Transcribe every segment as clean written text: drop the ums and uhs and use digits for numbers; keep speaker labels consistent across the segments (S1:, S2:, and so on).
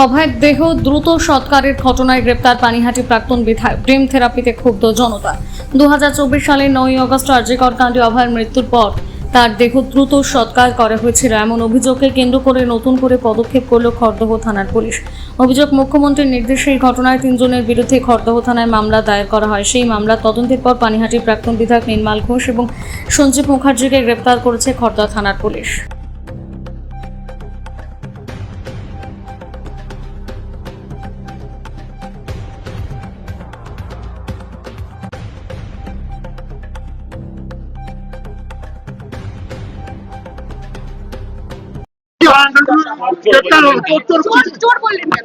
S1: অভয়ের দেহ দ্রুত সৎকারের ঘটনায় গ্রেপ্তার পানিহাটি প্রাক্তন বিধায়ক। ড্রিম থেরাপিতে ক্ষুব্ধ জনতা। 2024 সালের 9 আগস্ট আরজিকর কাণ্ডে অভয়ের মৃত্যুর পর তার দেহ দ্রুত সৎকার করা হয়েছিল, এমন অভিযোগকে কেন্দ্র করে নতুন করে পদক্ষেপ করল খড়দহ থানার পুলিশ। অভিযোগ, মুখ্যমন্ত্রীর নির্দেশে এই ঘটনায় 3 জনের বিরুদ্ধে খড়দহ থানায় মামলা দায়ের করা হয়। সেই মামলার তদন্তের পর পানিহাটির প্রাক্তন বিধায়ক নির্মল ঘোষ এবং সঞ্জীব মুখার্জিকে গ্রেপ্তার করেছে খড়দহ থানার পুলিশ।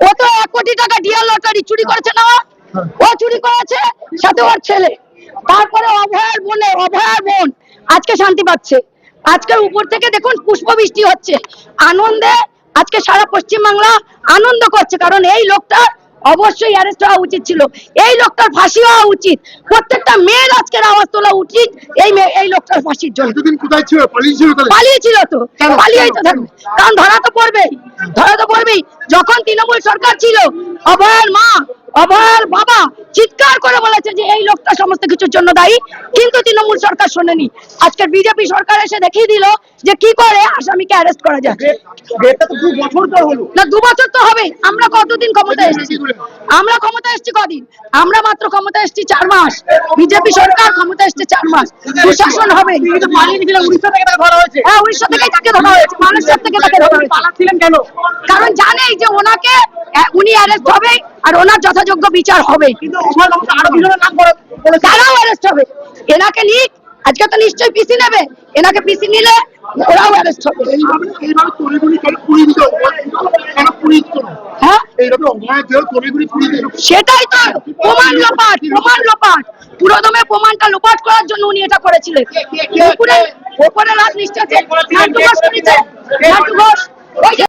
S2: ও তো 1 কোটি টাকা ডিএল লটারি চুরি করেছে না, ও চুরি করেছে, সাথে ওর ছেলে। তারপরে অভয়ের বোন আজকে শান্তি পাচ্ছে। আজকে উপর থেকে দেখুন পুষ্পবৃষ্টি হচ্ছে, আনন্দে আজকে সারা পশ্চিম বাংলা আনন্দ করছে, কারণ এই লোকটা অবশ্যই অ্যারেস্ট হওয়া উচিত ছিল, এই লোকটার ফাঁসি হওয়া উচিত। প্রত্যেকটা মেয়ের আজকের আওয়াজ তোলা উচিত এই লোকটার ফাঁসির জন্য।
S3: এতদিন কোথায় ছিল?
S2: পালিয়েছিল তো, পালিয়েই তো থাকবে, কারণ ধরা তো পড়বেই। যখন তৃণমূল সরকার ছিল, অভয়ের মা, অভয়ের বাবা চিৎকার করে বলেছে যে এই লোকটা সমস্ত কিছুর জন্য দায়ী, কিন্তু তৃণমূল সরকার শোনেনি। আজকে বিজেপি সরকার এসে দেখিয়ে দিল যে কি করে আসামিকে অ্যারেস্ট করা যায়। না, 2 বছর তো হবে। আমরা কতদিন ক্ষমতায় এসেছি? আমরা ক্ষমতা এসেছি কদিন? আমরা মাত্র ক্ষমতা এসেছি 4 মাস। বিজেপি সরকার ক্ষমতা এসেছে 4 মাস। সুশাসন হবে।
S3: উড়িষ্যা থেকে তাকে ধরা হয়েছে।
S2: হ্যাঁ, উড়িষ্যা থেকে তাকে ধরা হয়েছে, মানুষের থেকে তাকে ধরা হয়েছে।
S3: পালাচ্ছিলেন কেন?
S2: কারণ জানেই যে ওনাকে উনি অ্যারেস্ট হবে আর ওনার যথাযোগ্য বিচার হবে।
S3: কিন্তু আরো দুজনের নাম বলে
S2: তারাও অ্যারেস্ট হবে। এনাকে নিক, আজকে তো নিশ্চয়ই পিসি নেবে, এনাকে পিসি নিলে ওরাও অ্যারেস্ট হবে।
S3: এইভাবে তড়িগুড়ি কেন পুড়িয়ে দিত? কেন পুড়িয়ে দিত?
S2: হ্যাঁ,
S3: এইভাবে অভয় দেহ তড়িগুড়ি পুড়িয়ে দিল।
S2: সেটাই তো প্রমাণ লোপাট। পুরোদমে প্রমাণটা লোপাট করার জন্য উনি এটা করেছিলেন। ওপরে রাত নিশ্চয় নাট্টু ঘোষ করেছে, নাট্টু ঘোষ। ওই যে